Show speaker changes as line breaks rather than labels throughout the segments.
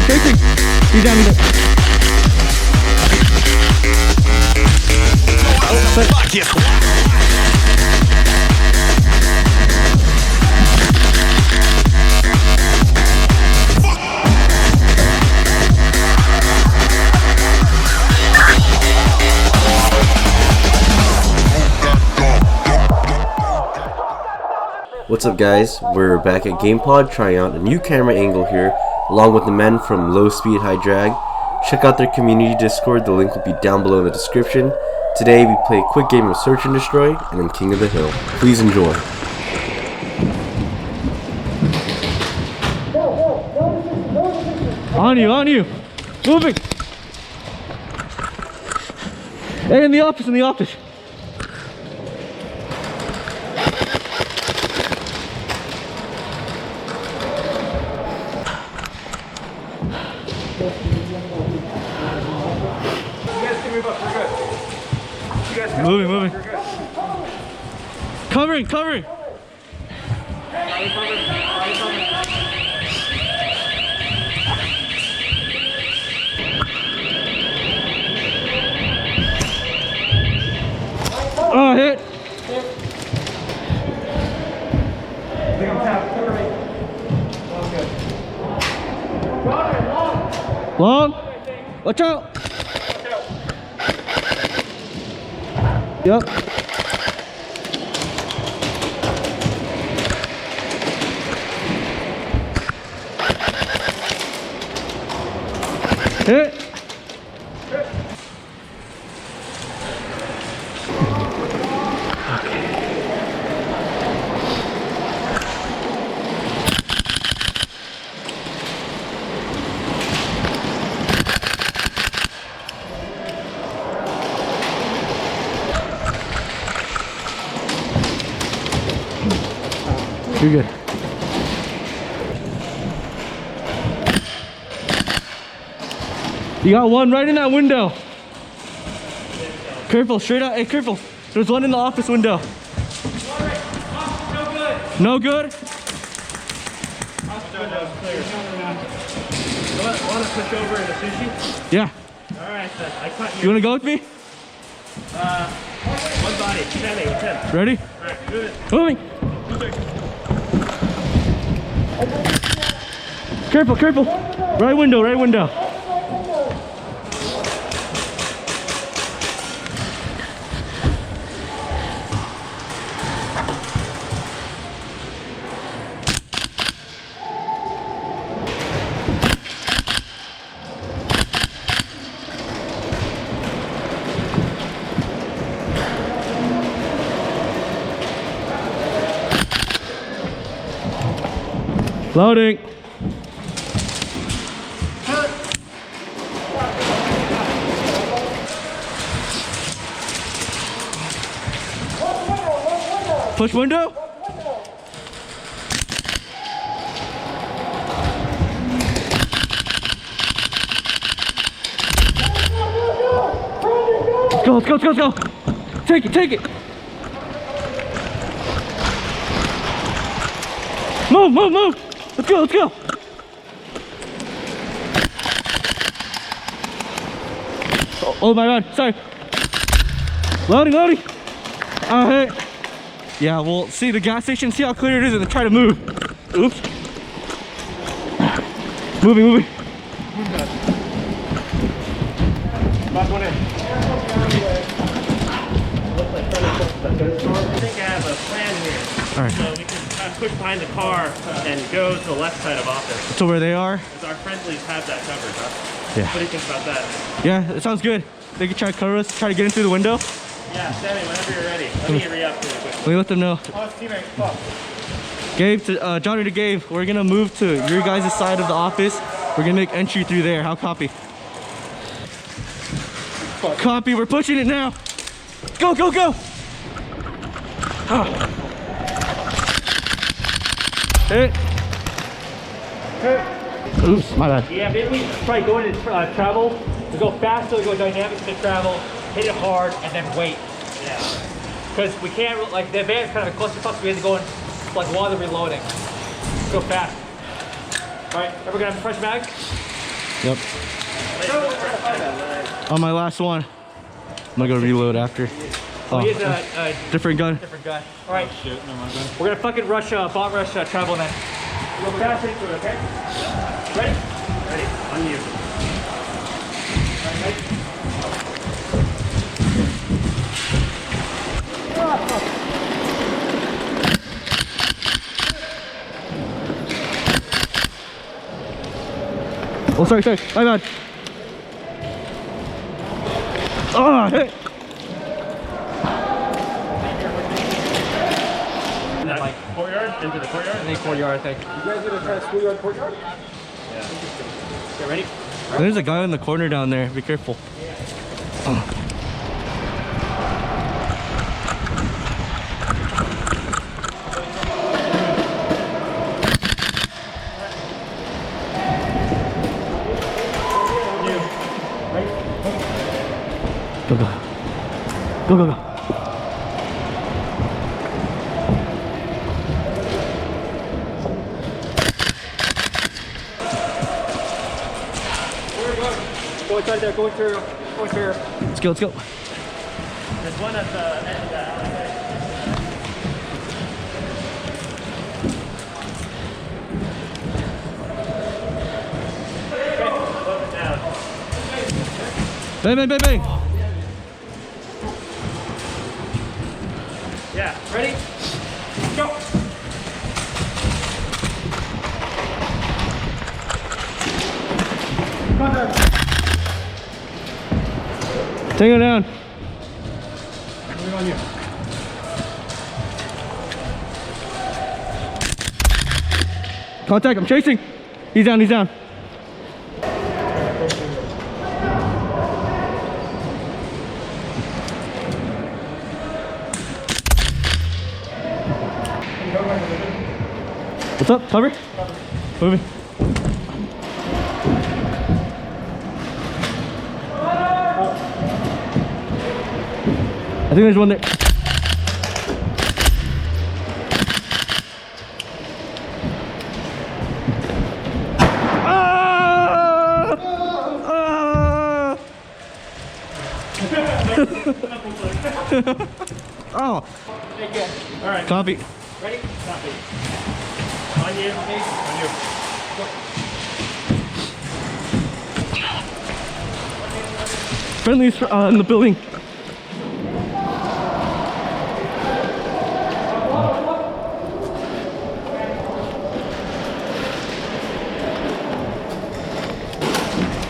chasing. He's down, he's down.
Fuck yes.
What's up guys, we're back at Gamepod trying out a new camera angle here along with the men from Low Speed High Drag. Check out their community Discord, the link will be down below in the description. Today we play a quick game of Search and Destroy and then King of the Hill. Please enjoy.
On you, moving. Hey, in the office, Moving. Covering. Oh, hit. Long. Watch out. Yep. Hit. You're good. You got one right in that window. Careful, straight out. Hey, careful. There's one in the office window. No good?
Want to push over into sushi?
Yeah.
Alright then, I cut
You want to go with me?
one body, 10.
Ready?
Alright, good.
Moving. Careful. Right window. Loading. Push window. Let's go. Take it. Move. Let's go. Oh my god, sorry. Loading. Hey. Yeah, we'll see the gas station, see how clear it is, and then try to move. Oops. Moving.
Back one in. I think I have a plan here.
Alright.
So we can push behind the car and go to the left side of office.
So where they are?
Because our friendlies have that covered, huh?
Yeah.
What do you think about that?
Yeah, it sounds good. They can try to cover us, try to get in through the window.
Yeah, Sammy, whenever you're ready. Let me re-up really quickly.
Let me let them know.
Oh, teammate, fuck.
Gabe, to Johnny to Gabe, we're gonna move to your guys' side of the office. We're gonna make entry through there. How copy? Fuck. Copy, we're pushing it now. Go! Hit. Oops, my bad.
Yeah, maybe we try going to travel. We go faster, we go dynamic to travel, hit it hard, and then wait. Yeah. Because we can't, like, the advance kind of a cluster puck, so we have to go in, like, while they're reloading. Go fast. Alright, ever gonna have a fresh mag?
Yep. On my last one. I'm gonna go reload after. Oh,
He has a
different gun.
different gun. All right. Shit, no, my gun. We're gonna fucking rush, bomb rush travel then. Go fast into it, okay? Ready? Ready. On you. All right, ready?
Oh, sorry, my bad. Oh, hit.
Like courtyard? Into the courtyard? I think courtyard, I think. You guys gonna try schoolyard courtyard? Yeah. Okay, ready?
There's a guy in the corner down there. Be careful. Oh. Go, go. Go, go, go.
Go inside there, go through.
Let's go, let's go.
There's one at the end of that.
Bang, bang, bang, bang.
Yeah, ready? Go! Contact!
Take it down.
Moving on you.
Contact, I'm chasing. He's down, he's down. What's up? Cover? Moving. I think there's one there. Oh.
Take it. All right.
Copy.
Ready? Copy. On you. On you. Go.
Friendly's in the building.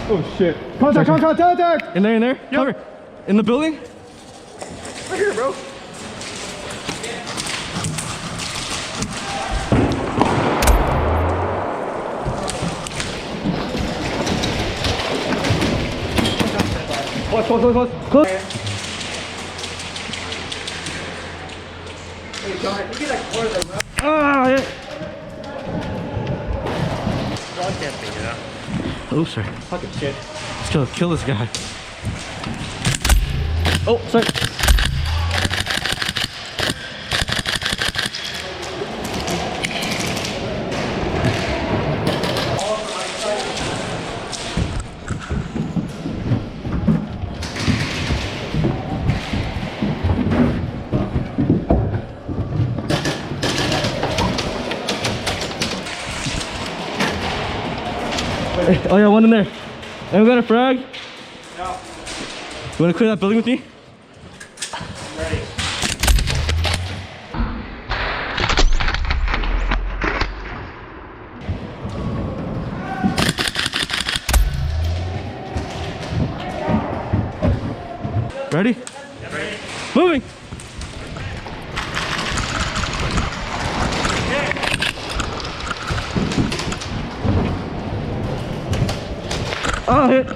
Oh shit. Contact!
In there, Yep. Cover. In the building?
Right here, bro.
Close.
Hey, John, you get like more of the rough.
Ah, yeah.
Broadcasting, you know?
Oh, sorry.
Fucking shit.
Let's kill this guy. Oh, sorry. Hey, oh yeah, one in there. And we got a frag.
No.
You wanna clear that building with me?
Ready.
Ready?
Yeah, ready.
Moving. Oh, hit.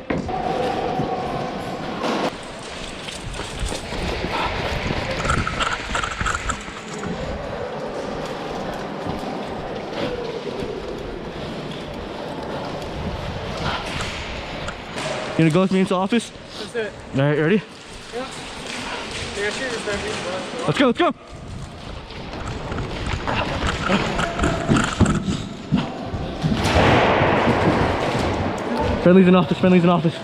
You gonna go with me into the office?
That's it.
All right, ready?
Yeah. Yeah, sure.
Let's go, let's go. Friendly's in office, friendly's in office.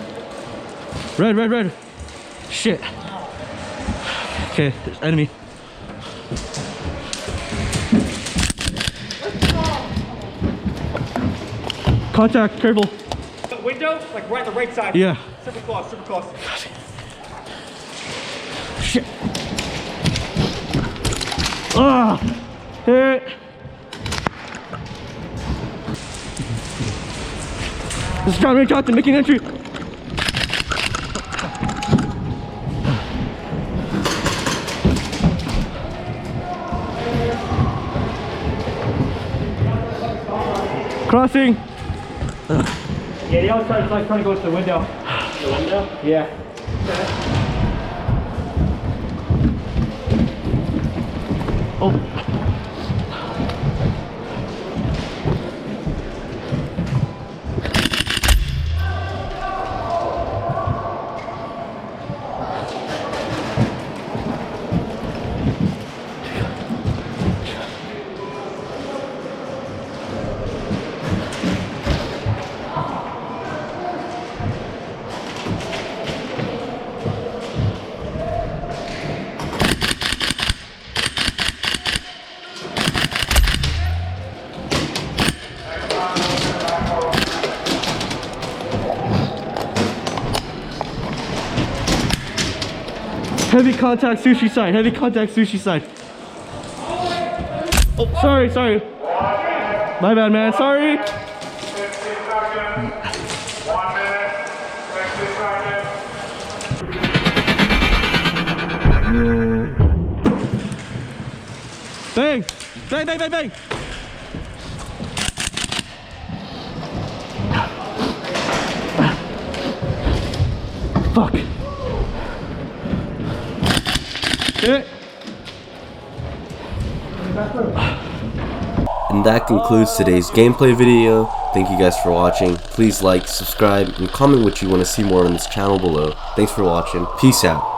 Red, red, red. Shit. Okay, there's enemy. Contact, careful.
Window, like right on the right side.
Yeah.
Super close, super close.
Shit. Ah! Hit. This is John Captain making entry. Crossing.
Yeah, the outside is like trying to go to the window. The window? Yeah.
Oh. Heavy contact sushi side, heavy contact sushi side. Oh, sorry, sorry. My bad, man, sorry.
60 seconds. 1 minute. 60 seconds.
Bang! Bang, bang, bang, bang! Fuck. Hit.
And that concludes today's gameplay video. Thank you guys for watching. Please like, subscribe, and comment what you want to see more on this channel below. Thanks for watching. Peace out.